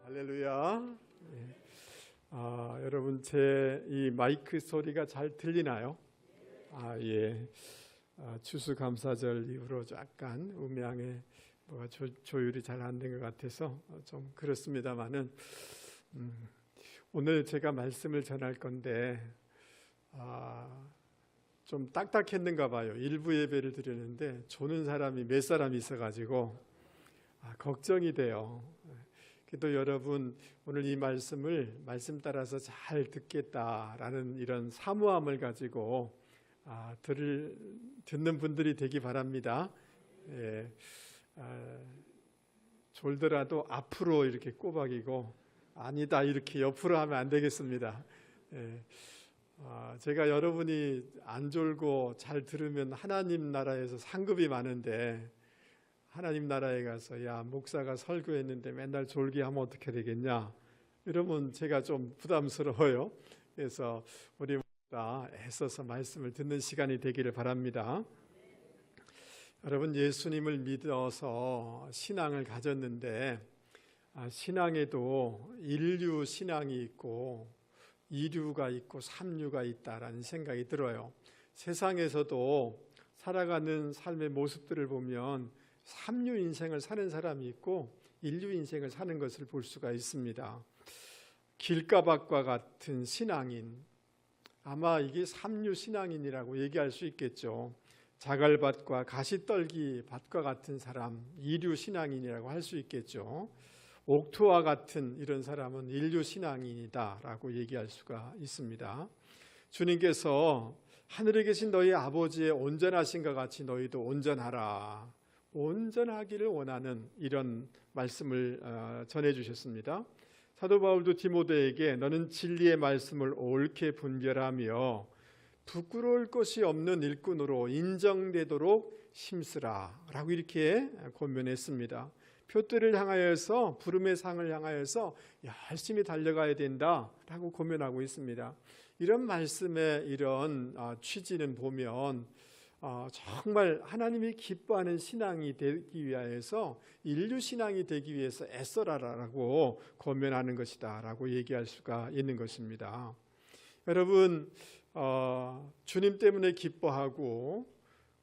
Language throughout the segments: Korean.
할렐루야. 여러분 제 이 마이크 소리가 잘 들리나요? 예. 추수감사절 이후로 약간 음향에 뭐가 조율이 잘 안 된 것 같아서 좀 그렇습니다만은 오늘 제가 말씀을 전할 건데 좀 딱딱했는가 봐요. 일부 예배를 드렸는데 조는 사람이 몇 사람이 있어가지고 걱정이 돼요. 그래도 여러분 오늘 이 말씀 따라서 잘 듣겠다라는 이런 사모함을 가지고 듣는 분들이 되기 바랍니다. 예, 졸더라도 앞으로 이렇게 꼬박이고 아니다 이렇게 옆으로 하면 안 되겠습니다. 예, 제가 여러분이 안 졸고 잘 들으면 하나님 나라에서 상급이 많은데 하나님 나라에 가서 야 목사가 설교했는데 맨날 졸게 하면 어떻게 되겠냐 이러면 제가 좀 부담스러워요. 그래서 우리 다 애써서 말씀을 듣는 시간이 되기를 바랍니다. 여러분 예수님을 믿어서 신앙을 가졌는데 신앙에도 인류 신앙이 있고 이류가 있고 삼류가 있다라는 생각이 들어요. 세상에서도 살아가는 삶의 모습들을 보면 삼류 인생을 사는 사람이 있고 인류 인생을 사는 것을 볼 수가 있습니다. 길가밭과 같은 신앙인, 아마 이게 삼류 신앙인이라고 얘기할 수 있겠죠. 자갈밭과 가시떨기 밭과 같은 사람, 이류 신앙인이라고 할 수 있겠죠. 옥토와 같은 이런 사람은 인류 신앙인이다라고 얘기할 수가 있습니다. 주님께서 하늘에 계신 너희 아버지의 온전하신것 같이 너희도 온전하라, 온전하기를 원하는 이런 말씀을 전해주셨습니다. 사도 바울도 디모데에게 너는 진리의 말씀을 옳게 분별하며 부끄러울 것이 없는 일꾼으로 인정되도록 힘쓰라 라고 이렇게 권면했습니다. 표대를 향하여서 부름의 상을 향하여서 열심히 달려가야 된다라고 권면하고 있습니다. 이런 말씀의 이런 취지는 보면 정말 하나님이 기뻐하는 신앙이 되기 위해서 인류 신앙이 되기 위해서 애써라라고 권면하는 것이다 라고 얘기할 수가 있는 것입니다. 여러분 주님 때문에 기뻐하고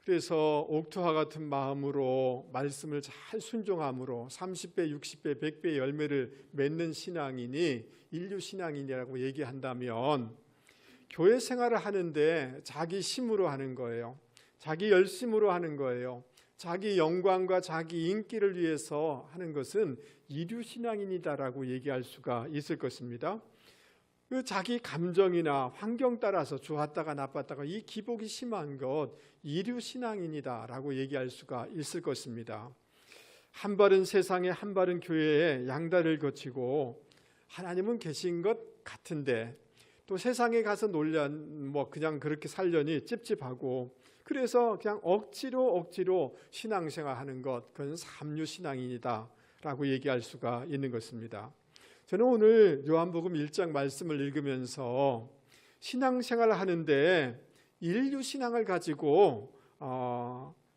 그래서 옥토와 같은 마음으로 말씀을 잘 순종함으로 30배, 60배, 100배 열매를 맺는 신앙인이 인류 신앙인이라고 얘기한다면 교회 생활을 하는데 자기 힘으로 하는 거예요. 자기 열심으로 하는 거예요. 자기 영광과 자기 인기를 위해서 하는 것은 이류 신앙인이다라고 얘기할 수가 있을 것입니다. 그 자기 감정이나 환경 따라서 좋았다가 나빴다가 이 기복이 심한 것 이류 신앙인이다라고 얘기할 수가 있을 것입니다. 한 발은 세상에 한 발은 교회에 양다리를 거치고 하나님은 계신 것 같은데 또 세상에 가서 그냥 그렇게 살려니 찝찝하고 그래서 그냥 억지로 신앙생활하는 것, 그건 삼류 신앙인이다 라고 얘기할 수가 있는 것입니다. 저는 오늘 요한복음 1장 말씀을 읽으면서 신앙생활을 하는데 인류 신앙을 가지고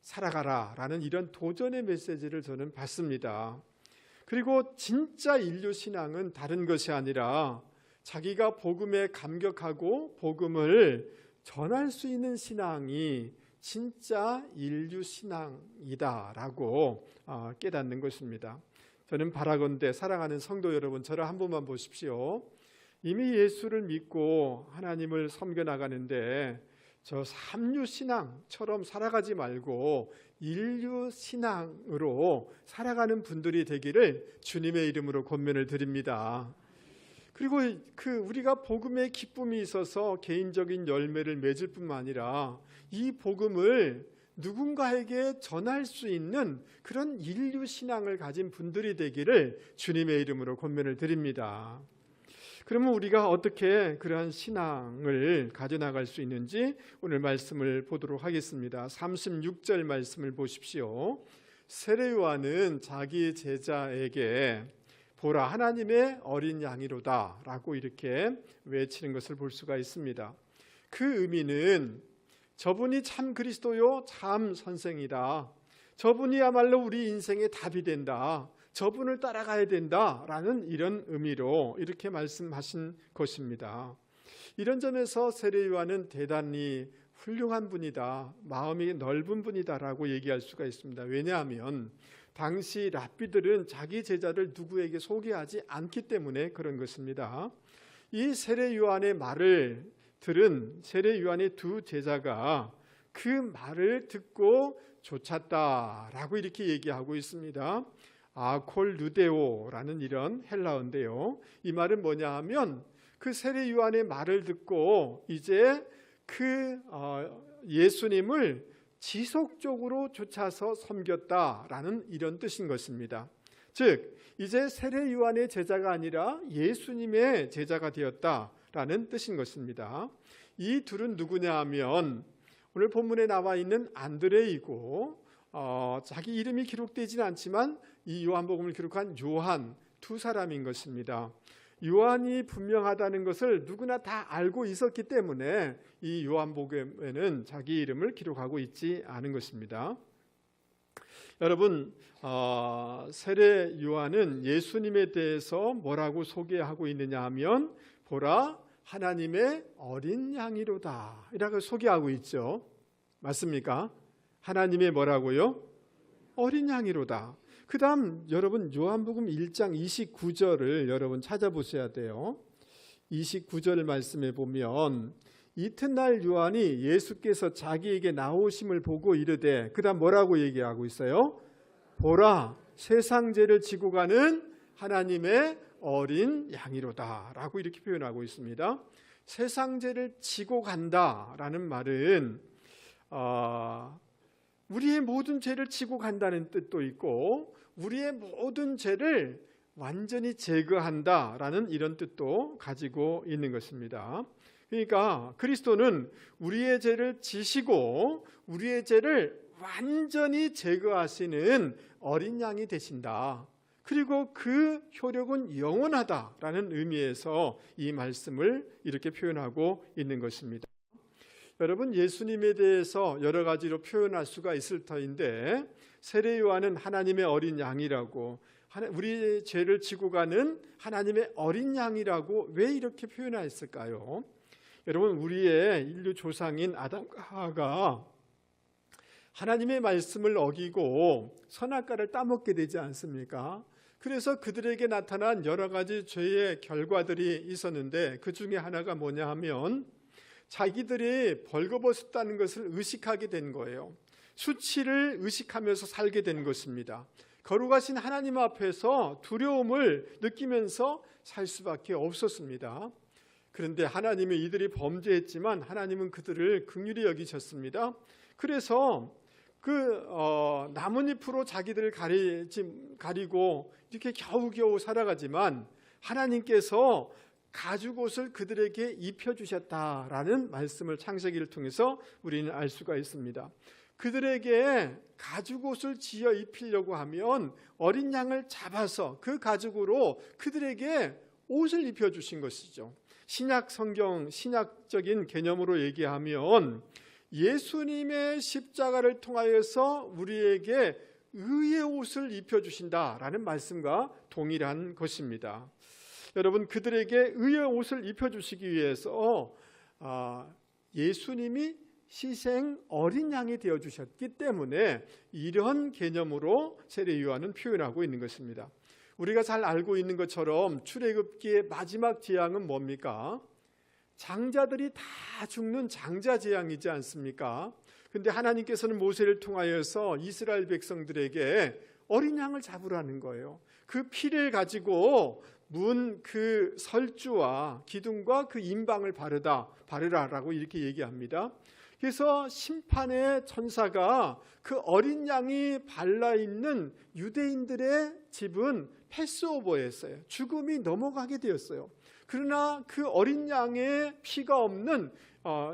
살아가라 라는 이런 도전의 메시지를 저는 받습니다. 그리고 진짜 인류 신앙은 다른 것이 아니라 자기가 복음에 감격하고 복음을 전할 수 있는 신앙이 진짜 인류 신앙이다라고 깨닫는 것입니다. 저는 바라건대 사랑하는 성도 여러분, 저를 한 번만 보십시오. 이미 예수를 믿고 하나님을 섬겨나가는데 저 삼류 신앙처럼 살아가지 말고 인류 신앙으로 살아가는 분들이 되기를 주님의 이름으로 권면을 드립니다. 그리고 우리가 복음의 기쁨이 있어서 개인적인 열매를 맺을 뿐만 아니라 이 복음을 누군가에게 전할 수 있는 그런 인류 신앙을 가진 분들이 되기를 주님의 이름으로 권면을 드립니다. 그러면 우리가 어떻게 그러한 신앙을 가져나갈 수 있는지 오늘 말씀을 보도록 하겠습니다. 36절 말씀을 보십시오. 세례 요한은 자기 제자에게 보라 하나님의 어린 양이로다 라고 이렇게 외치는 것을 볼 수가 있습니다. 그 의미는 저분이 참 그리스도요 참 선생이다. 저분이야말로 우리 인생의 답이 된다. 저분을 따라가야 된다라는 이런 의미로 이렇게 말씀하신 것입니다. 이런 점에서 세례 요한은 대단히 훌륭한 분이다, 마음이 넓은 분이다라고 얘기할 수가 있습니다. 왜냐하면 당시 랍비들은 자기 제자를 누구에게 소개하지 않기 때문에 그런 것입니다. 이 세례 요한의 말을 들은 세례 요한의 두 제자가 그 말을 듣고 쫓았다라고 이렇게 얘기하고 있습니다. 아콜루데오라는 이런 헬라어인데요. 이 말은 뭐냐 하면 그 세례 요한의 말을 듣고 이제 그 예수님을 지속적으로 쫓아서 섬겼다라는 이런 뜻인 것입니다. 즉 이제 세례 요한의 제자가 아니라 예수님의 제자가 되었다라는 뜻인 것입니다. 이 둘은 누구냐 하면 오늘 본문에 나와 있는 안드레이고 자기 이름이 기록되지는 않지만 이 요한복음을 기록한 요한 두 사람인 것입니다. 요한이 분명하다는 것을 누구나 다 알고 있었기 때문에 이 요한복음에는 자기 이름을 기록하고 있지 않은 것입니다. 여러분, 세례 요한은 예수님에 대해서 뭐라고 소개하고 있느냐 하면 보라 하나님의 어린 양이로다 이라고 소개하고 있죠. 맞습니까? 하나님의 뭐라고요? 어린 양이로다. 그 다음 여러분 요한복음 1장 29절을 여러분 찾아보셔야 돼요. 29절 말씀에 보면 이튿날 요한이 예수께서 자기에게 나오심을 보고 이르되 그 다음 뭐라고 얘기하고 있어요? 보라 세상 죄를 지고 가는 하나님의 어린 양이로다 라고 이렇게 표현하고 있습니다. 세상 죄를 지고 간다라는 말은 우리의 모든 죄를 지고 간다는 뜻도 있고 우리의 모든 죄를 완전히 제거한다라는 이런 뜻도 가지고 있는 것입니다. 그러니까 그리스도는 우리의 죄를 지시고 우리의 죄를 완전히 제거하시는 어린 양이 되신다. 그리고 그 효력은 영원하다라는 의미에서 이 말씀을 이렇게 표현하고 있는 것입니다. 여러분 예수님에 대해서 여러 가지로 표현할 수가 있을 터인데 세례 요한은 하나님의 어린 양이라고 우리의 죄를 지고 가는 하나님의 어린 양이라고 왜 이렇게 표현했을까요? 여러분 우리의 인류 조상인 아담과 하와가 하나님의 말씀을 어기고 선악과를 따먹게 되지 않습니까? 그래서 그들에게 나타난 여러 가지 죄의 결과들이 있었는데 그 중에 하나가 뭐냐 하면 자기들이 벌거벗었다는 것을 의식하게 된 거예요. 수치를 의식하면서 살게 된 것입니다. 거룩하신 하나님 앞에서 두려움을 느끼면서 살 수밖에 없었습니다. 그런데 하나님은 이들이 범죄했지만 하나님은 그들을 긍휼히 여기셨습니다. 그래서 그 나뭇잎으로 자기들을 가리고 이렇게 겨우겨우 살아가지만 하나님께서 가죽옷을 그들에게 입혀주셨다라는 말씀을 창세기를 통해서 우리는 알 수가 있습니다. 그들에게 가죽옷을 지어 입히려고 하면 어린 양을 잡아서 그 가죽으로 그들에게 옷을 입혀주신 것이죠. 신약 성경, 신약적인 개념으로 얘기하면 예수님의 십자가를 통하여서 우리에게 의의 옷을 입혀주신다라는 말씀과 동일한 것입니다. 여러분 그들에게 의의 옷을 입혀주시기 위해서 예수님이 희생 어린 양이 되어주셨기 때문에 이런 개념으로 세례 요한은 표현하고 있는 것입니다. 우리가 잘 알고 있는 것처럼 출애굽기의 마지막 재앙은 뭡니까? 장자들이 다 죽는 장자 재앙이지 않습니까? 그런데 하나님께서는 모세를 통하여서 이스라엘 백성들에게 어린 양을 잡으라는 거예요. 그 피를 가지고 문 그 설주와 기둥과 그 임방을 바르라라고 이렇게 얘기합니다. 그래서 심판의 천사가 그 어린 양이 발라있는 유대인들의 집은 패스오버였어요. 죽음이 넘어가게 되었어요. 그러나 그 어린 양의 피가 없는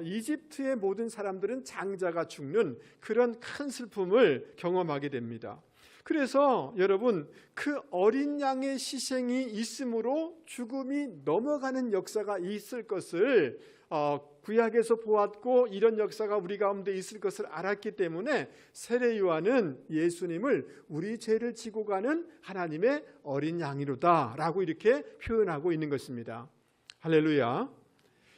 이집트의 모든 사람들은 장자가 죽는 그런 큰 슬픔을 경험하게 됩니다. 그래서 여러분, 그 어린 양의 희생이 있으므로 죽음이 넘어가는 역사가 있을 것을 구약에서 보았고, 이런 역사가 우리 가운데 있을 것을 알았기 때문에 세례 요한은 예수님을 우리 죄를 지고 가는 하나님의 어린 양이로다 라고 이렇게 표현하고 있는 것입니다. 할렐루야.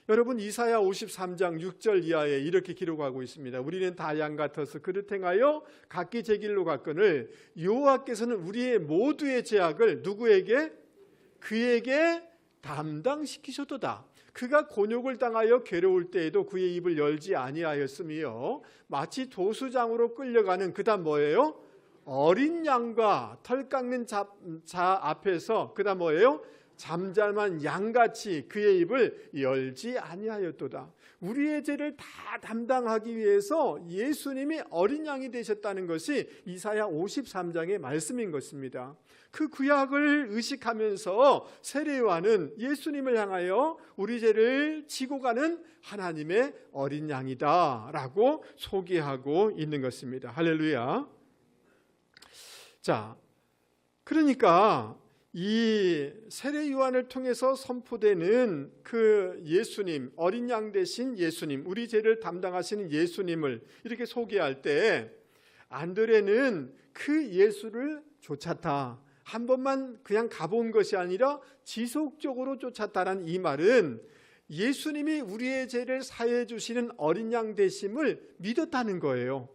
여러분, 이사야 53장 6절 이하에 이렇게 기록하고 있습니다. 우리는 다 양 같아서 그릇 행하여 각기 제 길로 갔거늘 여호와께서는 우리의 모두의 죄악을 누구에게? 그에게 담당시키셨도다. 그가 곤욕을 당하여 괴로울 때에도 그의 입을 열지 아니하였으며 마치 도수장으로 끌려가는, 그다음 뭐예요? 어린 양과 털 깎는 자 앞에서 그다음 뭐예요? 잠잠한 양같이 그의 입을 열지 아니하였도다. 우리의 죄를 다 담당하기 위해서 예수님이 어린 양이 되셨다는 것이 이사야 53장의 말씀인 것입니다. 그 구약을 의식하면서 세례 요한은 예수님을 향하여 우리 죄를 지고 가는 하나님의 어린 양이다 라고 소개하고 있는 것입니다. 할렐루야. 자, 그러니까 이 세례 요한을 통해서 선포되는 그 예수님, 어린 양 되신 예수님, 우리 죄를 담당하시는 예수님을 이렇게 소개할 때 안드레는 그 예수를 쫓았다. 한 번만 그냥 가본 것이 아니라 지속적으로 쫓았다는 이 말은 예수님이 우리의 죄를 사해 주시는 어린 양 되심을 믿었다는 거예요.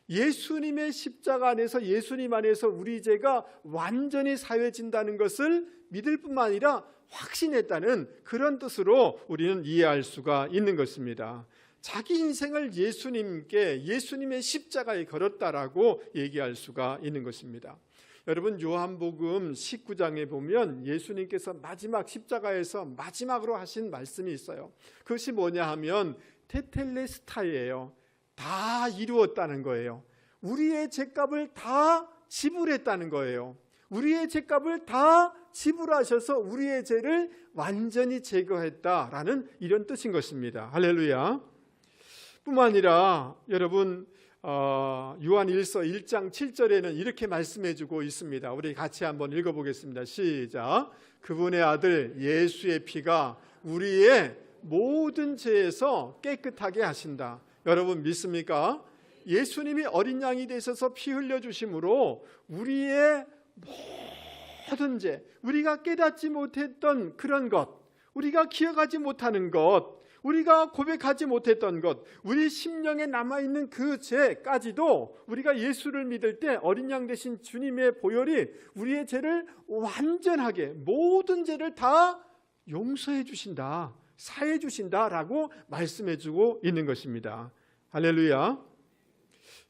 예수님의 십자가 안에서, 예수님 안에서 우리 죄가 완전히 사해진다는 것을 믿을 뿐만 아니라 확신했다는 그런 뜻으로 우리는 이해할 수가 있는 것입니다. 자기 인생을 예수님께, 예수님의 십자가에 걸었다라고 얘기할 수가 있는 것입니다. 여러분, 요한복음 19장에 보면 예수님께서 마지막 십자가에서 마지막으로 하신 말씀이 있어요. 그것이 뭐냐 하면 테텔레스타이예요. 다 이루었다는 거예요. 우리의 죄값을 다 지불했다는 거예요. 우리의 죄값을 다 지불하셔서 우리의 죄를 완전히 제거했다라는 이런 뜻인 것입니다. 할렐루야. 뿐만 아니라 여러분, 요한일서 1장 7절에는 이렇게 말씀해주고 있습니다. 우리 같이 한번 읽어보겠습니다. 시작. 그분의 아들 예수의 피가 우리의 모든 죄에서 깨끗하게 하신다. 여러분 믿습니까? 예수님이 어린 양이 되셔서 피 흘려주심으로 우리의 모든 죄, 우리가 깨닫지 못했던 그런 것, 우리가 기억하지 못하는 것, 우리가 고백하지 못했던 것, 우리 심령에 남아있는 그 죄까지도 우리가 예수를 믿을 때 어린 양 되신 주님의 보혈이 우리의 죄를 완전하게, 모든 죄를 다 용서해 주신다, 사해 주신다라고 말씀해 주고 있는 것입니다. 할렐루야.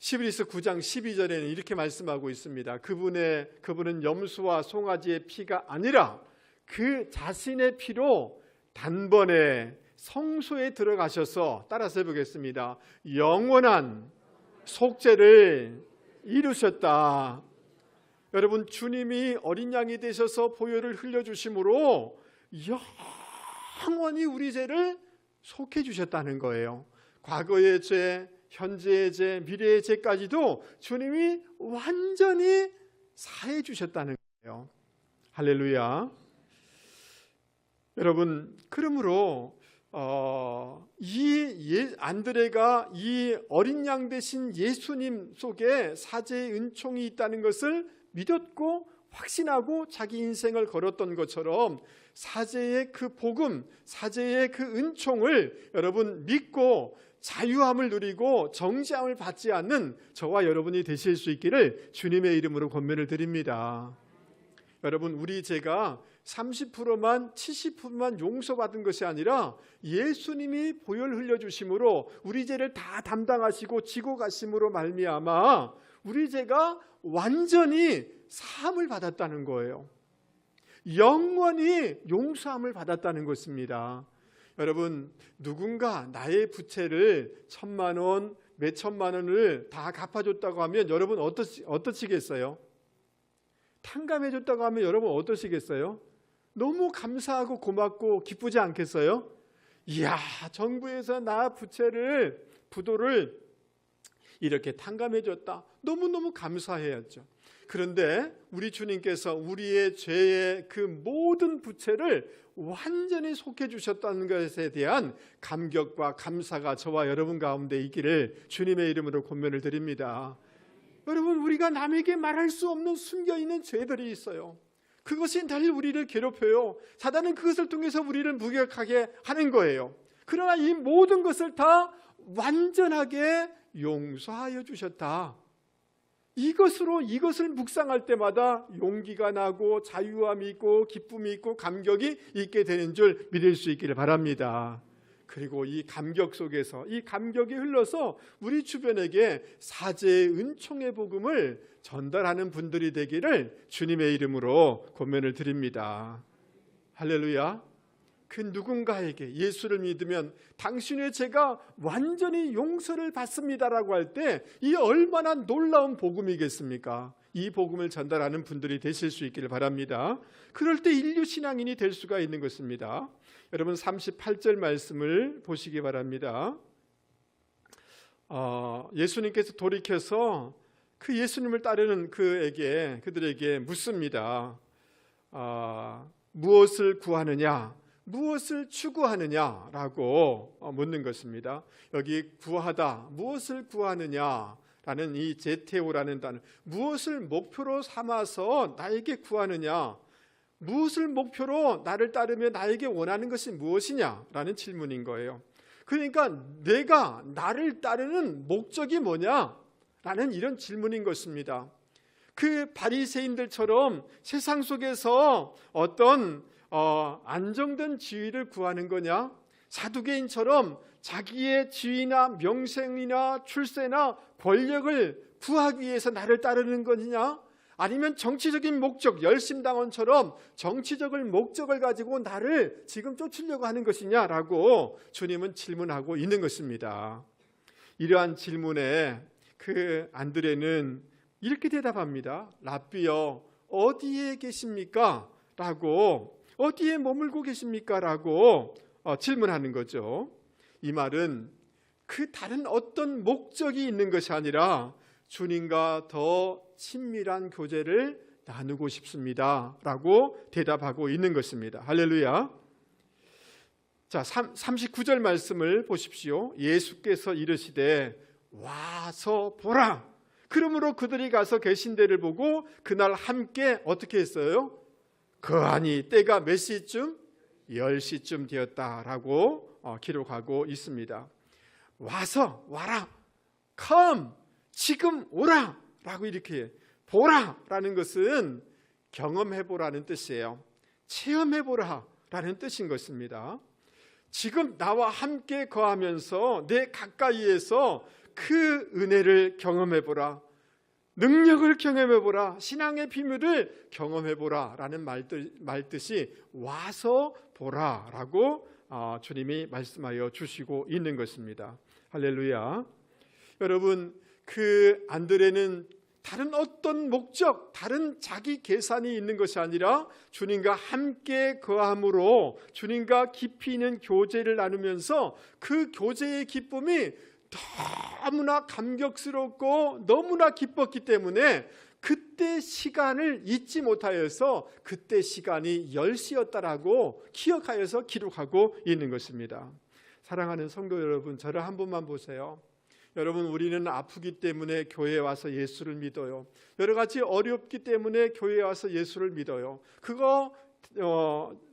히브리서 9장 12절에는 이렇게 말씀하고 있습니다. 그분은 염소와 송아지의 피가 아니라 그 자신의 피로 단번에 성소에 들어가셔서, 따라서 해보겠습니다. 영원한 속죄를 이루셨다. 여러분, 주님이 어린 양이 되셔서 보혈을 흘려주심으로 영원히 우리 죄를 속해 주셨다는 거예요. 과거의 죄, 현재의 죄, 미래의 죄까지도 주님이 완전히 사해 주셨다는 거예요. 할렐루야. 여러분, 그러므로 안드레가 이 어린 양 되신 예수님 속에 사죄의 은총이 있다는 것을 믿었고 확신하고 자기 인생을 걸었던 것처럼 사죄의 그 복음, 사죄의 그 은총을 여러분 믿고 자유함을 누리고 정죄함을 받지 않는 저와 여러분이 되실 수 있기를 주님의 이름으로 권면을 드립니다. 여러분, 우리 죄가 30%만 70%만 용서받은 것이 아니라 예수님이 보혈 흘려주심으로 우리 죄를 다 담당하시고 지고 가심으로 말미암아 우리 죄가 완전히 사함을 받았다는 거예요. 영원히 용서함을 받았다는 것입니다. 여러분, 누군가 나의 부채를 1,000만 원, 몇 천만 원을 다 갚아줬다고 하면 여러분 어떠시겠어요? 탕감해줬다고 하면 여러분 어떠시겠어요? 너무 감사하고 고맙고 기쁘지 않겠어요? 이야, 정부에서 나 부도를 이렇게 탕감해줬다. 너무너무 감사해야죠. 그런데 우리 주님께서 우리의 죄의 그 모든 부채를 완전히 속해 주셨다는 것에 대한 감격과 감사가 저와 여러분 가운데 있기를 주님의 이름으로 권면을 드립니다. 여러분, 우리가 남에게 말할 수 없는 숨겨있는 죄들이 있어요. 그것이 늘 우리를 괴롭혀요. 사단은 그것을 통해서 우리를 무력하게 하는 거예요. 그러나 이 모든 것을 다 완전하게 용서하여 주셨다. 이것을 묵상할 때마다 용기가 나고 자유함이 있고 기쁨이 있고 감격이 있게 되는 줄 믿을 수 있기를 바랍니다. 그리고 이 감격 속에서 이 감격이 흘러서 우리 주변에게 사죄의 은총의 복음을 전달하는 분들이 되기를 주님의 이름으로 권면을 드립니다. 할렐루야. 그 누군가에게 예수를 믿으면 당신의 죄가 완전히 용서를 받습니다라고 할 때 이 얼마나 놀라운 복음이겠습니까? 이 복음을 전달하는 분들이 되실 수 있기를 바랍니다. 그럴 때 인류 신앙인이 될 수가 있는 것입니다. 여러분 38절 말씀을 보시기 바랍니다. 예수님께서 돌이켜서 그 예수님을 따르는 그들에게 묻습니다. 무엇을 구하느냐? 무엇을 추구하느냐라고 묻는 것입니다. 여기 구하다, 무엇을 구하느냐라는 이 제테오라는 단어, 무엇을 목표로 삼아서 나에게 구하느냐, 무엇을 목표로 나를 따르며 나에게 원하는 것이 무엇이냐라는 질문인 거예요. 그러니까 내가 나를 따르는 목적이 뭐냐라는 이런 질문인 것입니다. 그 바리새인들처럼 세상 속에서 어떤 안정된 지위를 구하는 거냐? 사두개인처럼 자기의 지위나 명성이나 출세나 권력을 구하기 위해서 나를 따르는 거냐? 아니면 정치적인 목적, 열심당원처럼 정치적인 목적을 가지고 나를 지금 쫓으려고 하는 것이냐라고 주님은 질문하고 있는 것입니다. 이러한 질문에 그 안드레는 이렇게 대답합니다. 랍비여, 어디에 계십니까? 라고, 어디에 머물고 계십니까? 라고 질문하는 거죠. 이 말은 그 다른 어떤 목적이 있는 것이 아니라 주님과 더 친밀한 교제를 나누고 싶습니다 라고 대답하고 있는 것입니다. 할렐루야. 자, 39절 말씀을 보십시오. 예수께서 이르시되 와서 보라. 그러므로 그들이 가서 계신 데를 보고 그날 함께 어떻게 했어요? 거하니 때가 몇 시쯤? 10시쯤 되었다라고 기록하고 있습니다. 와서, 와라, come, 지금 오라 라고 이렇게, 보라라는 것은 경험해보라는 뜻이에요. 체험해보라 라는 뜻인 것입니다. 지금 나와 함께 거하면서 내 가까이에서 그 은혜를 경험해보라, 능력을 경험해보라, 신앙의 비밀을 경험해보라 라는 말뜻이 와서 보라라고 주님이 말씀하여 주시고 있는 것입니다. 할렐루야. 여러분, 그 안드레는 다른 어떤 목적, 다른 자기 계산이 있는 것이 아니라 주님과 함께 거함으로 주님과 깊이 있는 교제를 나누면서 그 교제의 기쁨이 너무나 감격스럽고 너무나 기뻤기 때문에 그때 시간을 잊지 못하여서 그때 시간이 10시였다라고 기억하여서 기록하고 있는 것입니다. 사랑하는 성도 여러분, 저를 한 번만 보세요. 여러분, 우리는 아프기 때문에 교회에 와서 예수를 믿어요. 여러 가지 어렵기 때문에 교회에 와서 예수를 믿어요. 그거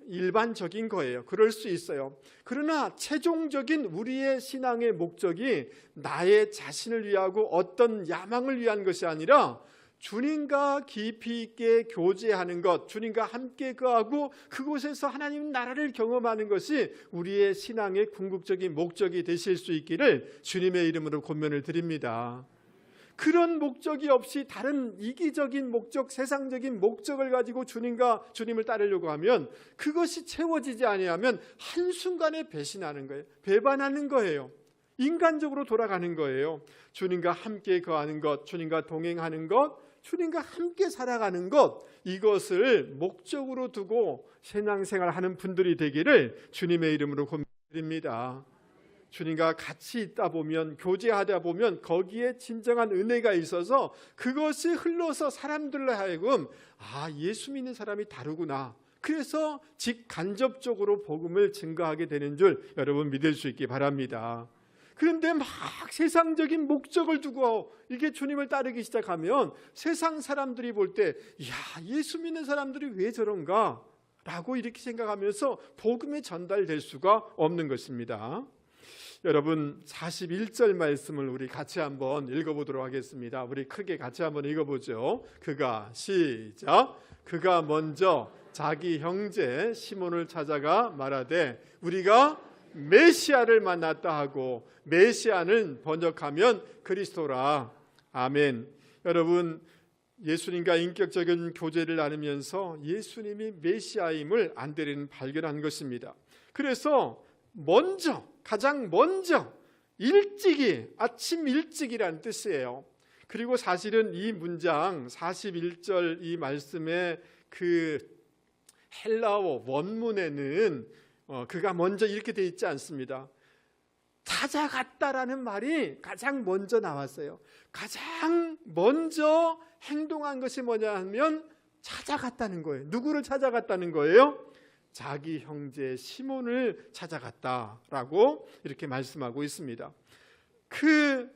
일반적인 거예요. 그럴 수 있어요. 그러나 최종적인 우리의 신앙의 목적이 나의 자신을 위하고 어떤 야망을 위한 것이 아니라 주님과 깊이 있게 교제하는 것, 주님과 함께 거하고 그곳에서 하나님 나라를 경험하는 것이 우리의 신앙의 궁극적인 목적이 되실 수 있기를 주님의 이름으로 권면을 드립니다. 그런 목적이 없이 다른 이기적인 목적, 세상적인 목적을 가지고 주님을 따르려고 하면 그것이 채워지지 아니하면 한순간에 배신하는 거예요. 배반하는 거예요. 인간적으로 돌아가는 거예요. 주님과 함께 거하는 것, 주님과 동행하는 것, 주님과 함께 살아가는 것, 이것을 목적으로 두고 신앙생활하는 분들이 되기를 주님의 이름으로 권면드립니다. 주님과 같이 있다 보면, 교제하다 보면 거기에 진정한 은혜가 있어서 그것이 흘러서 사람들로 하여금 예수 믿는 사람이 다르구나, 그래서 직간접적으로 복음을 증거하게 되는 줄 여러분 믿을 수 있기 바랍니다. 그런데 막 세상적인 목적을 두고 이게 주님을 따르기 시작하면 세상 사람들이 볼 때 예수 믿는 사람들이 왜 저런가 라고 이렇게 생각하면서 복음이 전달될 수가 없는 것입니다. 여러분 41절 말씀을 우리 같이 한번 읽어보도록 하겠습니다. 우리 크게 같이 한번 읽어보죠. 시작. 그가 먼저 자기 형제 시몬을 찾아가 말하되 우리가 메시아를 만났다 하고, 메시아는 번역하면 그리스도라. 아멘. 여러분 예수님과 인격적인 교제를 나누면서 예수님이 메시아임을 안드레는 발견한 것입니다. 그래서 가장 먼저 일찍이, 아침 일찍이라는 뜻이에요. 그리고 사실은 이 문장 41절 이 말씀의 그 헬라어 원문에는 그가 먼저 이렇게 돼 있지 않습니다. 찾아갔다라는 말이 가장 먼저 나왔어요. 가장 먼저 행동한 것이 뭐냐 하면 찾아갔다는 거예요. 누구를 찾아갔다는 거예요? 자기 형제 시몬을 찾아갔다라고 이렇게 말씀하고 있습니다. 그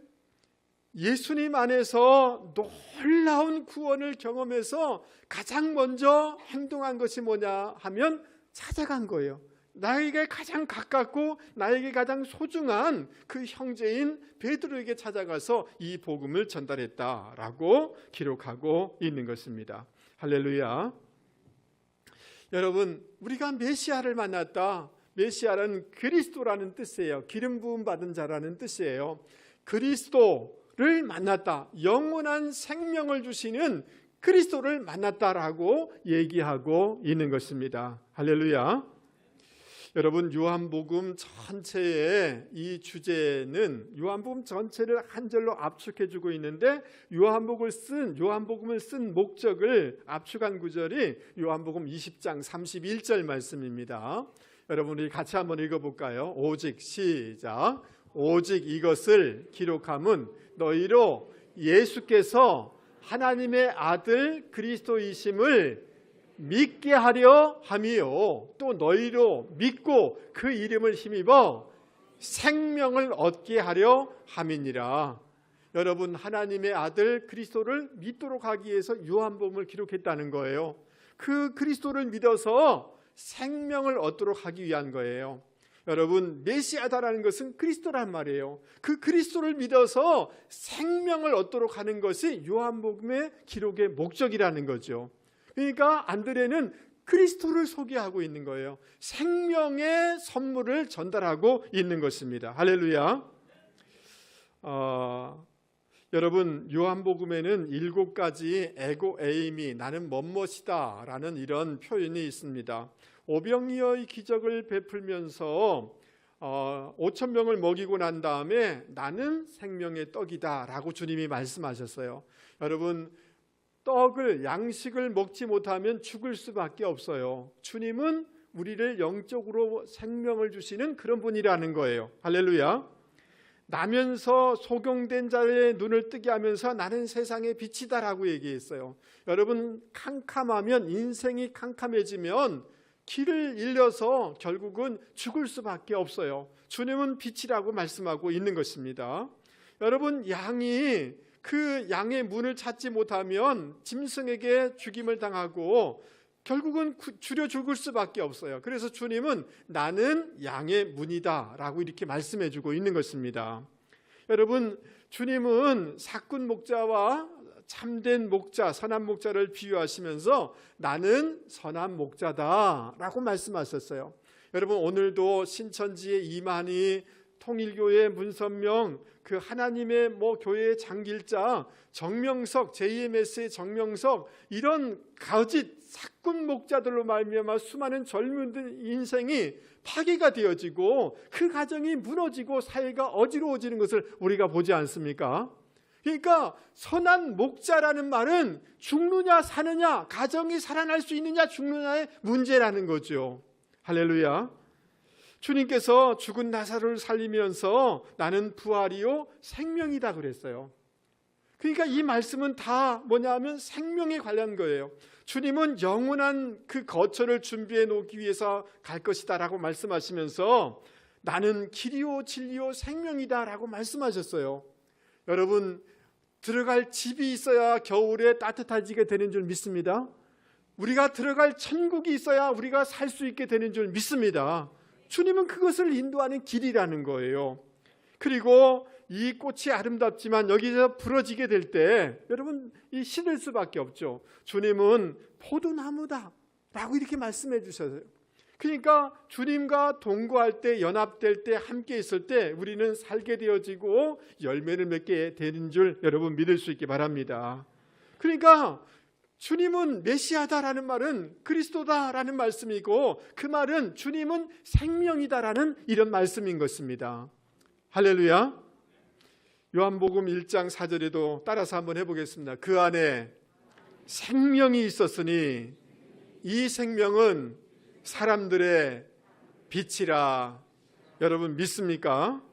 예수님 안에서 놀라운 구원을 경험해서 가장 먼저 행동한 것이 뭐냐 하면 찾아간 거예요. 나에게 가장 가깝고 나에게 가장 소중한 그 형제인 베드로에게 찾아가서 이 복음을 전달했다라고 기록하고 있는 것입니다. 할렐루야. 여러분 우리가 메시아를 만났다. 메시아는 그리스도라는 뜻이에요. 기름 부음 받은 자라는 뜻이에요. 그리스도를 만났다. 영원한 생명을 주시는 그리스도를 만났다라고 얘기하고 있는 것입니다. 할렐루야. 여러분 요한복음 전체의 이 주제는 요한복음 전체를 한 절로 압축해주고 있는데 요한복음을 쓴 목적을 압축한 구절이 요한복음 20장 31절 말씀입니다. 여러분 우리 같이 한번 읽어볼까요? 시작. 오직 이것을 기록함은 너희로 예수께서 하나님의 아들 그리스도이심을 믿게 하려 함이요 또 너희로 믿고 그 이름을 힘입어 생명을 얻게 하려 함이니라. 여러분 하나님의 아들 그리스도를 믿도록 하기 위해서 요한복음을 기록했다는 거예요. 그 그리스도를 믿어서 생명을 얻도록 하기 위한 거예요. 여러분 메시아다라는 것은 그리스도란 말이에요. 그 그리스도를 믿어서 생명을 얻도록 하는 것이 요한복음의 기록의 목적이라는 거죠. 그러니까 안드레는 그리스도를 소개하고 있는 거예요. 생명의 선물을 전달하고 있는 것입니다. 할렐루야. 여러분 요한복음에는 7가지 에고 에이미 나는 뭐뭇이다 라는 이런 표현이 있습니다. 오병이어의 기적을 베풀면서 5,000명을 먹이고 난 다음에 나는 생명의 떡이다 라고 주님이 말씀하셨어요. 여러분 양식을 먹지 못하면 죽을 수밖에 없어요. 주님은 우리를 영적으로 생명을 주시는 그런 분이라는 거예요. 할렐루야. 나면서 소경된 자의 눈을 뜨게 하면서 나는 세상의 빛이다라고 얘기했어요. 여러분 캄캄하면, 인생이 캄캄해지면 길을 잃어서 결국은 죽을 수밖에 없어요. 주님은 빛이라고 말씀하고 있는 것입니다. 여러분 양이 그 양의 문을 찾지 못하면 짐승에게 죽임을 당하고 결국은 줄여 죽을 수밖에 없어요. 그래서 주님은 나는 양의 문이다 라고 이렇게 말씀해 주고 있는 것입니다. 여러분 주님은 사꾼 목자와 참된 목자, 선한 목자를 비유하시면서 나는 선한 목자다 라고 말씀하셨어요. 여러분 오늘도 신천지의 이만희, 통일교회 문선명, 그 하나님의 교회의 장길자, 정명석, JMS의 정명석, 이런 거짓 사꾼 목자들로 말미암아 수많은 젊은 인생이 파괴가 되어지고 그 가정이 무너지고 사회가 어지러워지는 것을 우리가 보지 않습니까? 그러니까 선한 목자라는 말은 죽느냐 사느냐, 가정이 살아날 수 있느냐 죽느냐의 문제라는 거죠. 할렐루야. 주님께서 죽은 나사로를 살리면서 나는 부활이요 생명이다 그랬어요. 그러니까 이 말씀은 다 뭐냐 하면 생명에 관련 거예요. 주님은 영원한 그 거처를 준비해 놓기 위해서 갈 것이다 라고 말씀하시면서 나는 길이요 진리요 생명이다 라고 말씀하셨어요. 여러분, 들어갈 집이 있어야 겨울에 따뜻해지게 되는 줄 믿습니다. 우리가 들어갈 천국이 있어야 우리가 살 수 있게 되는 줄 믿습니다. 주님은 그것을 인도하는 길이라는 거예요. 그리고 이 꽃이 아름답지만 여기서 부러지게 될 때 여러분 이 시들 수밖에 없죠. 주님은 포도나무다 라고 이렇게 말씀해 주셨어요. 그러니까 주님과 동거할 때, 연합될 때, 함께 있을 때 우리는 살게 되어지고 열매를 맺게 되는 줄 여러분 믿을 수 있기 바랍니다. 그러니까 주님은 메시아다라는 말은 그리스도다라는 말씀이고, 그 말은 주님은 생명이다라는 이런 말씀인 것입니다. 할렐루야. 요한복음 1장 4절에도 따라서 한번 해보겠습니다. 그 안에 생명이 있었으니 이 생명은 사람들의 빛이라. 여러분 믿습니까?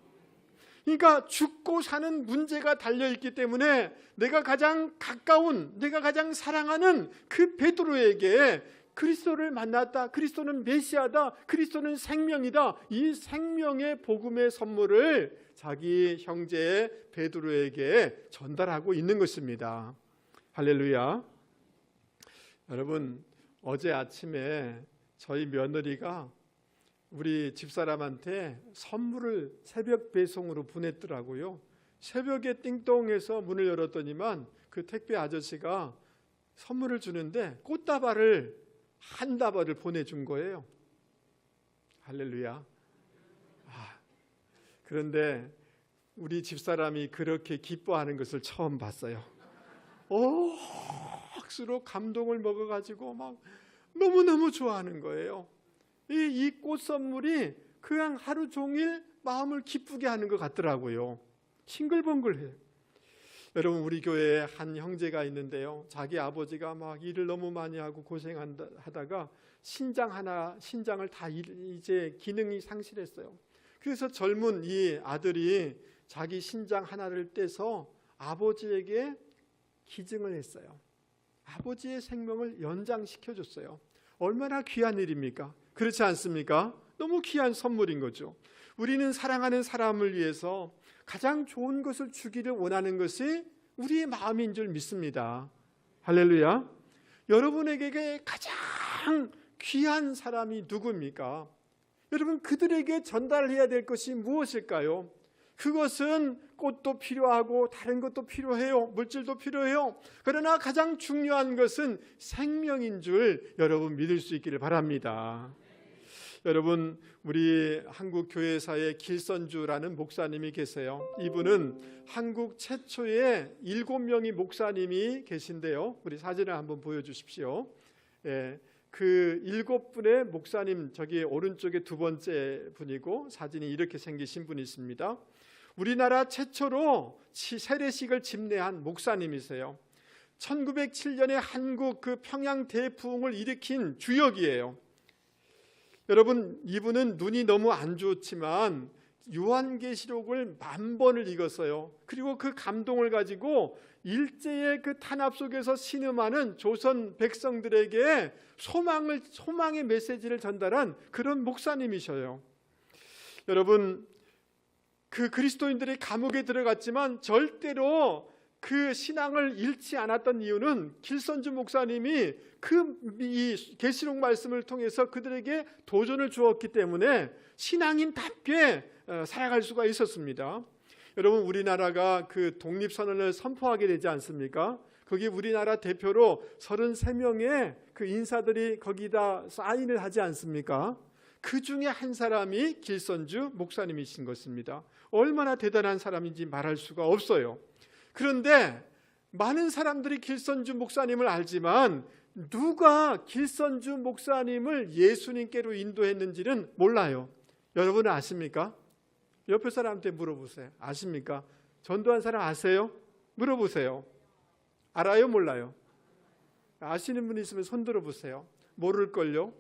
그러니까 죽고 사는 문제가 달려있기 때문에 내가 가장 가까운, 내가 가장 사랑하는 그 베드로에게 그리스도를 만났다, 그리스도는 메시아다, 그리스도는 생명이다, 이 생명의 복음의 선물을 자기 형제 베드로에게 전달하고 있는 것입니다. 할렐루야. 여러분, 어제 아침에 저희 며느리가 우리 집사람한테 선물을 새벽 배송으로 보냈더라고요. 새벽에 띵동해서 문을 열었더니만 그 택배 아저씨가 선물을 주는데 꽃다발을 한 다발을 보내준 거예요. 할렐루야. 그런데 우리 집사람이 그렇게 기뻐하는 것을 처음 봤어요. 억수로 감동을 먹어가지고 막 너무너무 좋아하는 거예요. 이 꽃 선물이 그냥 하루 종일 마음을 기쁘게 하는 것 같더라고요. 싱글벙글해요. 여러분, 우리 교회에 한 형제가 있는데요, 자기 아버지가 막 일을 너무 많이 하고 고생하다가 신장을 다 이제 기능이 상실했어요. 그래서 젊은 이 아들이 자기 신장 하나를 떼서 아버지에게 기증을 했어요. 아버지의 생명을 연장시켜줬어요. 얼마나 귀한 일입니까? 그렇지 않습니까? 너무 귀한 선물인 거죠. 우리는 사랑하는 사람을 위해서 가장 좋은 것을 주기를 원하는 것이 우리의 마음인 줄 믿습니다. 할렐루야. 여러분에게 가장 귀한 사람이 누구입니까? 여러분, 그들에게 전달해야 될 것이 무엇일까요? 그것은 꽃도 필요하고 다른 것도 필요해요. 물질도 필요해요. 그러나 가장 중요한 것은 생명인 줄 여러분 믿을 수 있기를 바랍니다. 여러분, 우리 한국 교회사에 길선주라는 목사님이 계세요. 이분은 한국 최초의 7명의 목사님이 계신데요, 우리 사진을 한번 보여주십시오. 그 7분의 목사님, 저기 오른쪽에 두 번째 분이고 사진이 이렇게 생기신 분이 있습니다. 우리나라 최초로 세례식을 집례한 목사님이세요. 1907년에 한국 그 평양 대부흥을 일으킨 주역이에요. 여러분, 이분은 눈이 너무 안 좋지만 요한계시록을 1000번을 읽었어요. 그리고 그 감동을 가지고 일제의 그 탄압 속에서 신음하는 조선 백성들에게 소망의 메시지를 전달한 그런 목사님이셔요. 여러분, 그 그리스도인들이 감옥에 들어갔지만 절대로 그 신앙을 잃지 않았던 이유는 길선주 목사님이 이 계시록 말씀을 통해서 그들에게 도전을 주었기 때문에 신앙인답게 살아갈 수가 있었습니다. 여러분, 우리나라가 그 독립선언을 선포하게 되지 않습니까? 거기 우리나라 대표로 33명의 그 인사들이 거기다 사인을 하지 않습니까? 그 중에 한 사람이 길선주 목사님이신 것입니다. 얼마나 대단한 사람인지 말할 수가 없어요. 그런데 많은 사람들이 길선주 목사님을 알지만 누가 길선주 목사님을 예수님께로 인도했는지는 몰라요. 여러분은 아십니까? 옆에 사람한테 물어보세요. 아십니까? 전도한 사람 아세요? 물어보세요. 알아요? 몰라요? 아시는 분 있으면 손 들어보세요. 모를걸요?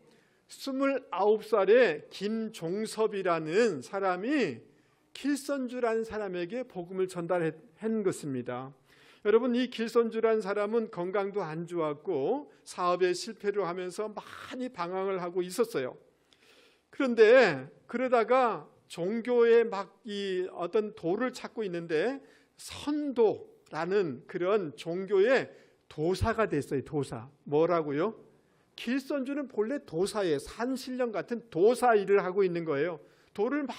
29살의 김종섭이라는 사람이 길선주라는 사람에게 복음을 전달한 것입니다. 여러분, 이 길선주라는 사람은 건강도 안 좋았고 사업에 실패를 하면서 많이 방황을 하고 있었어요. 그런데 그러다가 종교에 막 이 어떤 도를 찾고 있는데 선도라는 그런 종교의 도사가 됐어요. 도사. 뭐라고요? 길선주는 본래 도사예요. 산신령 같은 도사 일을 하고 있는 거예요. 돌을 막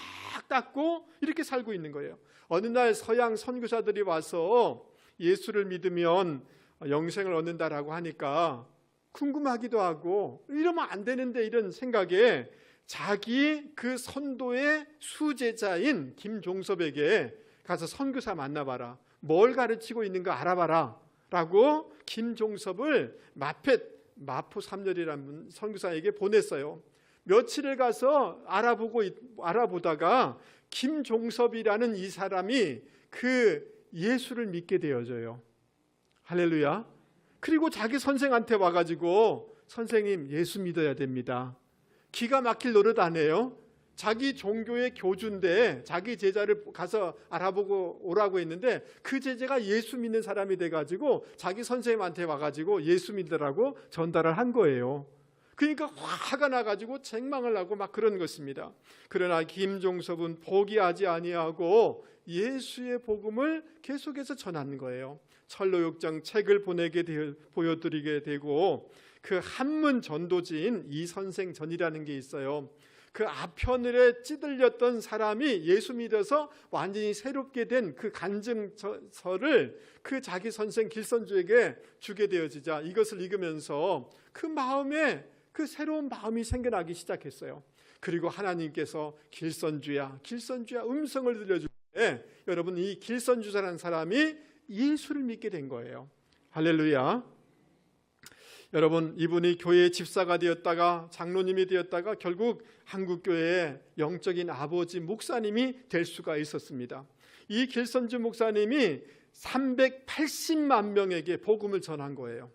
닦고 이렇게 살고 있는 거예요. 어느 날 서양 선교사들이 와서 예수를 믿으면 영생을 얻는다라고 하니까 궁금하기도 하고 이러면 안 되는데 이런 생각에 자기 그 선도의 수제자인 김종섭에게 가서 선교사 만나봐라. 뭘 가르치고 있는가 알아봐라 라고 김종섭을 마포 삼열이라는 선교사에게 보냈어요. 며칠을 가서 알아보다가 김종섭이라는 이 사람이 그 예수를 믿게 되어져요. 할렐루야. 그리고 자기 선생한테 와가지고 선생님 예수 믿어야 됩니다. 기가 막힐 노릇 안 해요. 자기 종교의 교주인데 자기 제자를 가서 알아보고 오라고 했는데 그 제자가 예수 믿는 사람이 돼가지고 자기 선생님한테 와가지고 예수 믿으라고 전달을 한 거예요. 그러니까 화가 나가지고 책망을 하고 막 그런 것입니다. 그러나 김종섭은 포기하지 아니하고 예수의 복음을 계속해서 전하는 거예요. 철로역정 책을 보여드리게 되고 그 한문 전도지인 이선생 전이라는 게 있어요. 그 아편을에 찌들렸던 사람이 예수 믿어서 완전히 새롭게 된 그 간증서를 그 자기 선생 길선주에게 주게 되어지자 이것을 읽으면서 그 마음에 그 새로운 마음이 생겨나기 시작했어요. 그리고 하나님께서 길선주야 음성을 들려줄 때 여러분 이 길선주라는 사람이 예수를 믿게 된 거예요. 할렐루야. 여러분 이분이 교회의 집사가 되었다가 장로님이 되었다가 결국 한국교회의 영적인 아버지 목사님이 될 수가 있었습니다. 이 길선주 목사님이 380만 명에게 복음을 전한 거예요.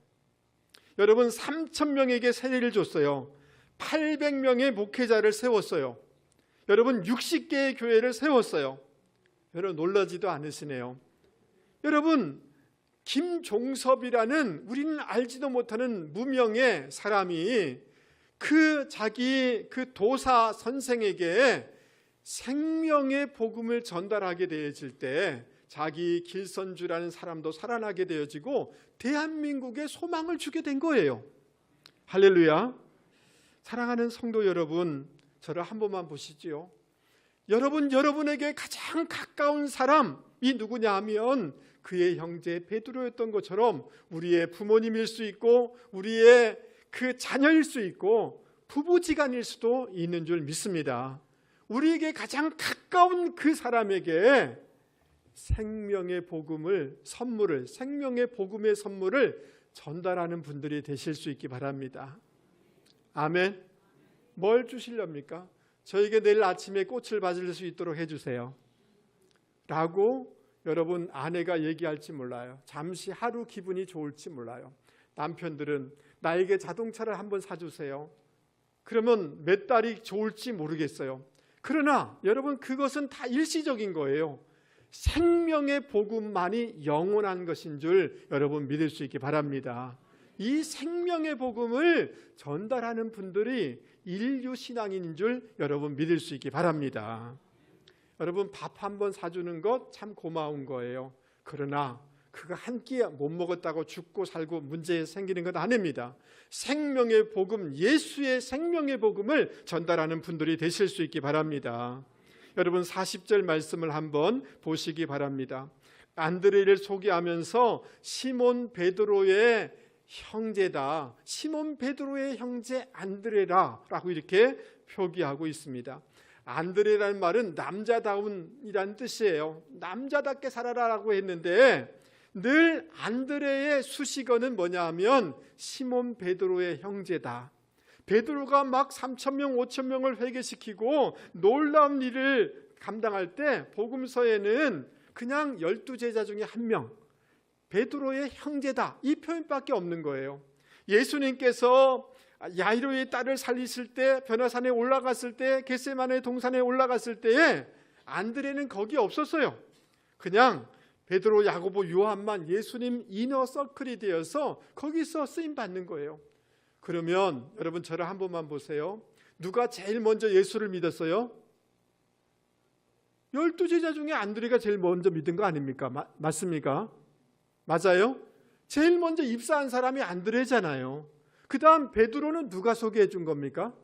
여러분 3,000명에게 세례를 줬어요. 800명의 목회자를 세웠어요. 여러분 60개의 교회를 세웠어요. 여러분 놀라지도 않으시네요. 여러분 김종섭이라는 우리는 알지도 못하는 무명의 사람이 그 자기 그 도사 선생에게 생명의 복음을 전달하게 되어질 때 자기 길선주라는 사람도 살아나게 되어지고 대한민국에 소망을 주게 된 거예요. 할렐루야. 사랑하는 성도 여러분, 저를 한 번만 보시지요. 여러분에게 가장 가까운 사람이 누구냐 하면 그의 형제 베드로였던 것처럼 우리의 부모님일 수 있고 우리의 그 자녀일 수 있고 부부지간일 수도 있는 줄 믿습니다. 우리에게 가장 가까운 그 사람에게 생명의 복음의 선물을 전달하는 분들이 되실 수 있기 바랍니다. 아멘. 뭘 주시렵니까? 저에게 내일 아침에 꽃을 받을 수 있도록 해주세요 라고 여러분 아내가 얘기할지 몰라요. 잠시 하루 기분이 좋을지 몰라요. 남편들은 나에게 자동차를 한번 사주세요. 그러면 몇 달이 좋을지 모르겠어요. 그러나 여러분 그것은 다 일시적인 거예요. 생명의 복음만이 영원한 것인 줄 여러분 믿을 수 있기 바랍니다. 이 생명의 복음을 전달하는 분들이 인류 신앙인 줄 여러분 믿을 수 있기 바랍니다. 여러분 밥 한 번 사주는 것 참 고마운 거예요. 그러나 그거 한 끼 못 먹었다고 죽고 살고 문제 생기는 것 아닙니다. 생명의 복음, 예수의 생명의 복음을 전달하는 분들이 되실 수 있기 바랍니다. 여러분 40절 말씀을 한번 보시기 바랍니다. 안드레를 소개하면서 시몬 베드로의 형제다. 시몬 베드로의 형제 안드레라라고 이렇게 표기하고 있습니다. 안드레라는 말은 남자다운이라는 뜻이에요. 남자답게 살아라라고 했는데 늘 안드레의 수식어는 뭐냐 하면 시몬 베드로의 형제다. 베드로가 막 3,000명, 5,000명을 회개시키고 놀라운 일을 감당할 때 복음서에는 그냥 12제자 중에 한 명, 베드로의 형제다 이 표현밖에 없는 거예요. 예수님께서 야이로의 딸을 살리실 때, 변화산에 올라갔을 때, 겟세마네 동산에 올라갔을 때에 안드레는 거기 없었어요. 그냥 베드로, 야고보, 요한만 예수님 이너 서클이 되어서 거기서 쓰임 받는 거예요. 그러면 여러분 저를 한 번만 보세요. 누가 제일 먼저 예수를 믿었어요? 12제자 중에 안드레가 제일 먼저 믿은 거 아닙니까? 맞습니까? 맞아요? 제일 먼저 입사한 사람이 안드레잖아요. 그 다음 베드로는 누가 소개해 준 겁니까?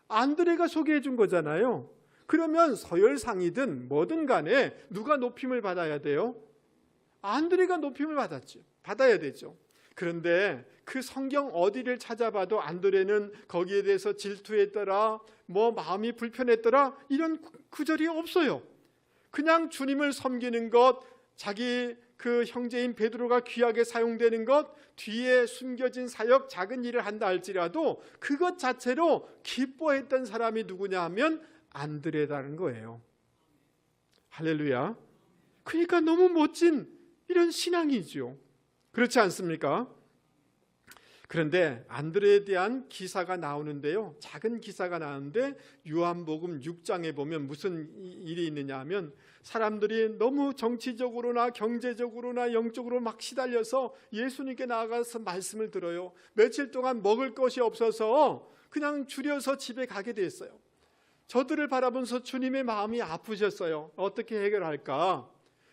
안드레가 소개해 준 거잖아요. 그러면 서열상이든 뭐든 간에 누가 높임을 받아야 돼요? 안드레가 높임을 받아야 되죠. 그런데 그 성경 어디를 찾아봐도 안드레는 거기에 대해서 질투했더라, 마음이 불편했더라, 이런 구절이 없어요. 그냥 주님을 섬기는 것, 자기 그 형제인 베드로가 귀하게 사용되는 것, 뒤에 숨겨진 사역, 작은 일을 한다 할지라도 그것 자체로 기뻐했던 사람이 누구냐 하면 안드레라는 거예요. 할렐루야. 그러니까 너무 멋진 이런 신앙이죠. 그렇지 않습니까? 그런데 안드레에 대한 기사가 나오는데요, 작은 기사가 나오는데 요한복음 6장에 보면 무슨 일이 있느냐 하면 사람들이 너무 정치적으로나 경제적으로나 영적으로 막 시달려서 예수님께 나아가서 말씀을 들어요. 며칠 동안 먹을 것이 없어서 그냥 줄여서 집에 가게 됐어요. 저들을 바라보면서 주님의 마음이 아프셨어요. 어떻게 해결할까?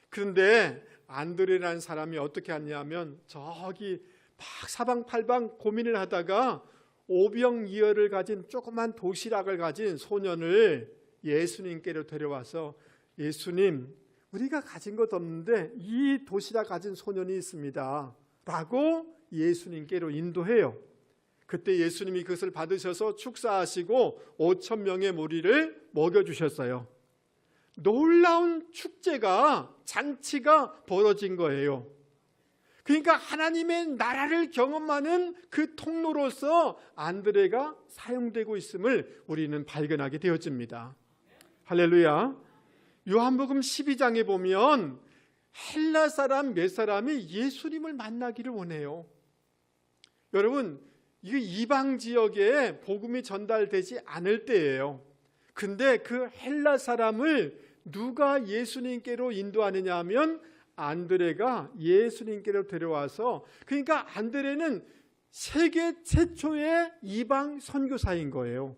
그런데 안드레라는 사람이 어떻게 하냐면 저기 막 사방팔방 고민을 하다가 오병이어를 가진 조그만 도시락을 가진 소년을 예수님께로 데려와서, 예수님, 우리가 가진 것 없는데 이 도시락 가진 소년이 있습니다 라고 예수님께로 인도해요. 그때 예수님이 그것을 받으셔서 축사하시고 5,000명의 무리를 먹여주셨어요. 놀라운 축제가, 잔치가 벌어진 거예요. 그러니까 하나님의 나라를 경험하는 그 통로로서 안드레가 사용되고 있음을 우리는 발견하게 되어집니다. 할렐루야. 요한복음 12장에 보면 헬라 사람 몇 사람이 예수님을 만나기를 원해요. 여러분, 이게 이방 지역에 복음이 전달되지 않을 때예요. 근데 그 헬라 사람을 누가 예수님께로 인도하느냐 하면 안드레가 예수님께로 데려와서, 그러니까 안드레는 세계 최초의 이방 선교사인 거예요.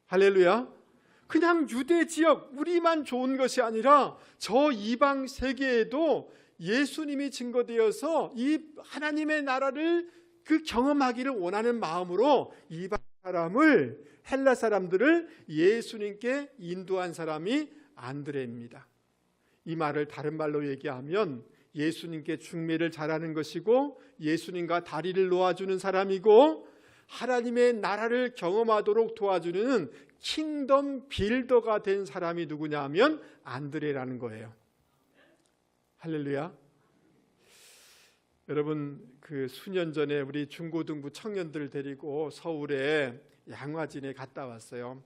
할렐루야. 그냥 유대 지역 우리만 좋은 것이 아니라 저 이방 세계에도 예수님이 증거되어서 이 하나님의 나라를 그 경험하기를 원하는 마음으로 이방 사람을, 헬라 사람들을 예수님께 인도한 사람이 안드레입니다. 이 말을 다른 말로 얘기하면 예수님께 중매를 잘하는 것이고 예수님과 다리를 놓아주는 사람이고 하나님의 나라를 경험하도록 도와주는 킹덤 빌더가 된 사람이 누구냐 하면 안드레라는 거예요. 할렐루야. 여러분, 그 수년 전에 우리 중고등부 청년들 데리고 서울에 양화진에 갔다 왔어요.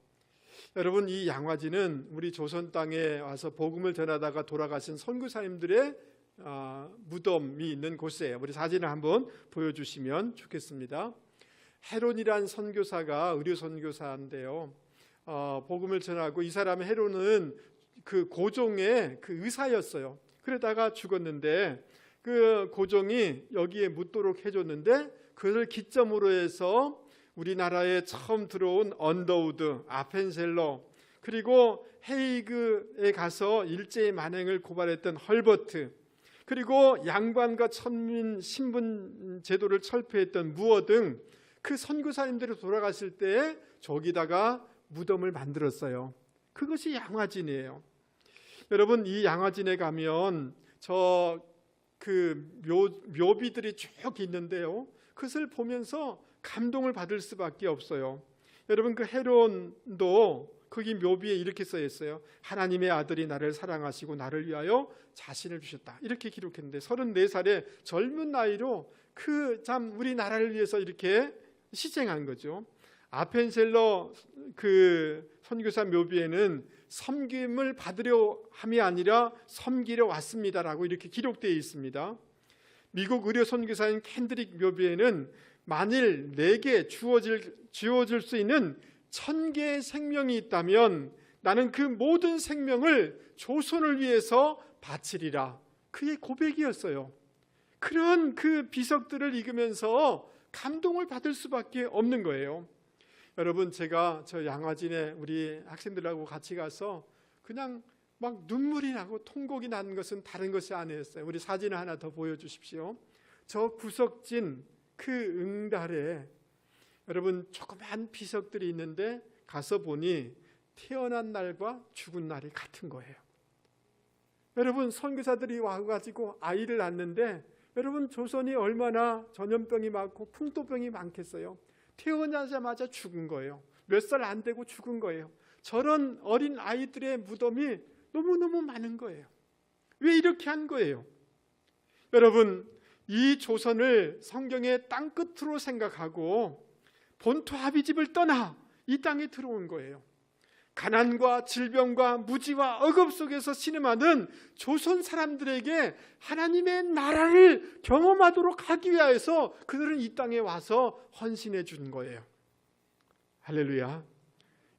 여러분, 이 양화진은 우리 조선 땅에 와서 복음을 전하다가 돌아가신 선교사님들의 무덤이 있는 곳이에요. 우리 사진을 한번 보여주시면 좋겠습니다. 헤론이란 선교사가 의료 선교사인데요, 복음을 전하고, 이 사람 헤론은 그 고종의 그 의사였어요. 그러다가 죽었는데 그 고종이 여기에 묻도록 해줬는데, 그것을 기점으로 해서 우리나라에 처음 들어온 언더우드, 아펜셀러, 그리고 헤이그에 가서 일제의 만행을 고발했던 헐버트, 그리고 양반과 천민 신분 제도를 철폐했던 무어 등 그 선교사님들이 돌아갔을 때 저기다가 무덤을 만들었어요. 그것이 양화진이에요. 여러분, 이 양화진에 가면 저 그 묘비들이 쭉 있는데요, 그것을 보면서 감동을 받을 수밖에 없어요. 여러분, 그 헤론도 거기 묘비에 이렇게 써 있어요. 하나님의 아들이 나를 사랑하시고 나를 위하여 자신을 주셨다, 이렇게 기록했는데 34살의 젊은 나이로 그 참 우리나라를 위해서 이렇게 희생한 거죠. 아펜셀러 그 선교사 묘비에는 섬김을 받으려 함이 아니라 섬기려 왔습니다라고 이렇게 기록되어 있습니다. 미국 의료 선교사인 캔드릭 묘비에는 만일 내게 주어질 수 있는 1000개의 생명이 있다면 나는 그 모든 생명을 조선을 위해서 바치리라. 그의 고백이었어요. 그런 그 비석들을 읽으면서 감동을 받을 수밖에 없는 거예요. 여러분, 제가 저 양화진에 우리 학생들하고 같이 가서 그냥 막 눈물이 나고 통곡이 나는 것은 다른 것이 아니었어요. 우리 사진을 하나 더 보여주십시오. 저 구석진 그 응달에 여러분 조그만 비석들이 있는데 가서 보니 태어난 날과 죽은 날이 같은 거예요. 여러분, 선교사들이 와가지고 아이를 낳는데 여러분, 조선이 얼마나 전염병이 많고 풍토병이 많겠어요. 태어나자마자 죽은 거예요. 몇 살 안 되고 죽은 거예요. 저런 어린 아이들의 무덤이 너무너무 많은 거예요. 왜 이렇게 한 거예요? 여러분, 이 조선을 성경의 땅끝으로 생각하고 본토 아비집을 떠나 이 땅에 들어온 거예요. 가난과 질병과 무지와 억압 속에서 신음하는 조선 사람들에게 하나님의 나라를 경험하도록 하기 위해서 그들은 이 땅에 와서 헌신해 준 거예요. 할렐루야.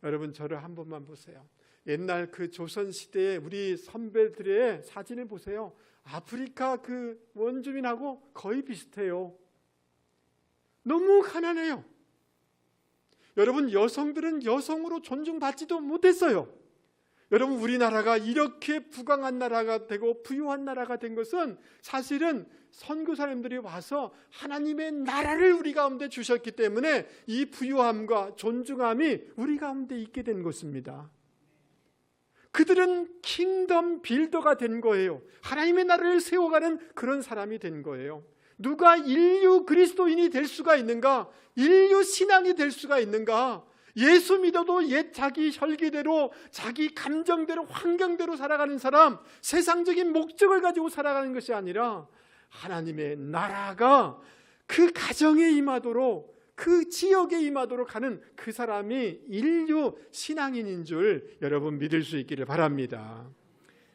여러분, 저를 한 번만 보세요. 옛날 그 조선시대의 우리 선배들의 사진을 보세요. 아프리카 그 원주민하고 거의 비슷해요. 너무 가난해요. 여러분, 여성들은 여성으로 존중받지도 못했어요. 여러분, 우리나라가 이렇게 부강한 나라가 되고 부유한 나라가 된 것은 사실은 선교사님들이 와서 하나님의 나라를 우리 가운데 주셨기 때문에 이 부유함과 존중함이 우리 가운데 있게 된 것입니다. 그들은 킹덤 빌더가 된 거예요. 하나님의 나라를 세워가는 그런 사람이 된 거예요. 누가 인류 그리스도인이 될 수가 있는가? 인류 신앙이 될 수가 있는가? 예수 믿어도 자기 혈기대로, 자기 감정대로, 환경대로 살아가는 사람, 세상적인 목적을 가지고 살아가는 것이 아니라 하나님의 나라가 그 가정에 임하도록, 그 지역에 임하도록 하는 그 사람이 인류 신앙인인 줄 여러분 믿을 수 있기를 바랍니다.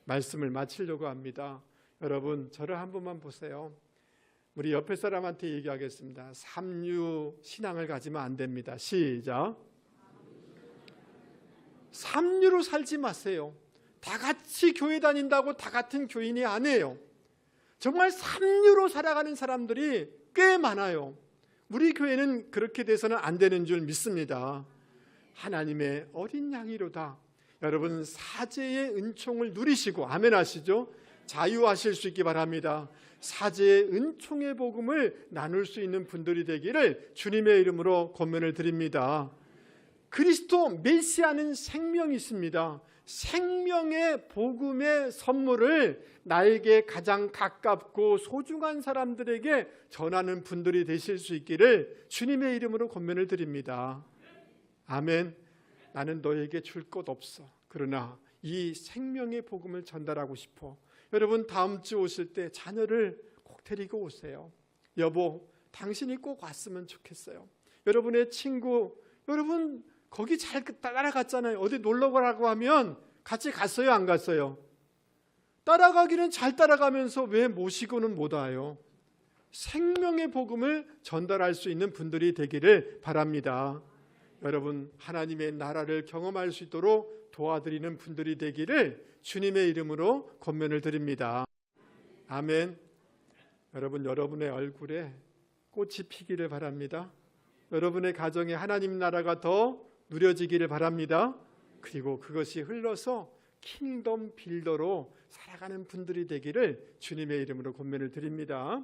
말씀을 마치려고 합니다. 여러분, 저를 한 번만 보세요. 우리 옆에 사람한테 얘기하겠습니다. 삼류 신앙을 가지면 안 됩니다. 시작. 삼류로 살지 마세요. 다 같이 교회 다닌다고 다 같은 교인이 아니에요. 정말 삼류로 살아가는 사람들이 꽤 많아요. 우리 교회는 그렇게 돼서는 안 되는 줄 믿습니다. 하나님의 어린 양이로다. 여러분, 사제의 은총을 누리시고, 아멘 하시죠? 자유하실 수 있기 바랍니다. 사제의 은총의 복음을 나눌 수 있는 분들이 되기를 주님의 이름으로 권면을 드립니다. 그리스도 메시아는 생명이 있습니다. 생명의 복음의 선물을 나에게 가장 가깝고 소중한 사람들에게 전하는 분들이 되실 수 있기를 주님의 이름으로 권면을 드립니다. 아멘. 나는 너에게 줄 것 없어. 그러나 이 생명의 복음을 전달하고 싶어. 여러분, 다음 주 오실 때 자녀를 꼭 데리고 오세요. 여보, 당신이 꼭 왔으면 좋겠어요. 여러분의 친구, 여러분 거기 잘 따라갔잖아요. 어디 놀러 가라고 하면 같이 갔어요, 안 갔어요? 따라가기는 잘 따라가면서 왜 모시고는 못 와요? 생명의 복음을 전달할 수 있는 분들이 되기를 바랍니다. 여러분, 하나님의 나라를 경험할 수 있도록 도와드리는 분들이 되기를 주님의 이름으로 권면을 드립니다. 아멘. 여러분, 여러분의 얼굴에 꽃이 피기를 바랍니다. 여러분의 가정에 하나님 나라가 더 누려지기를 바랍니다. 그리고 그것이 흘러서 킹덤 빌더로 살아가는 분들이 되기를 주님의 이름으로 권면을 드립니다.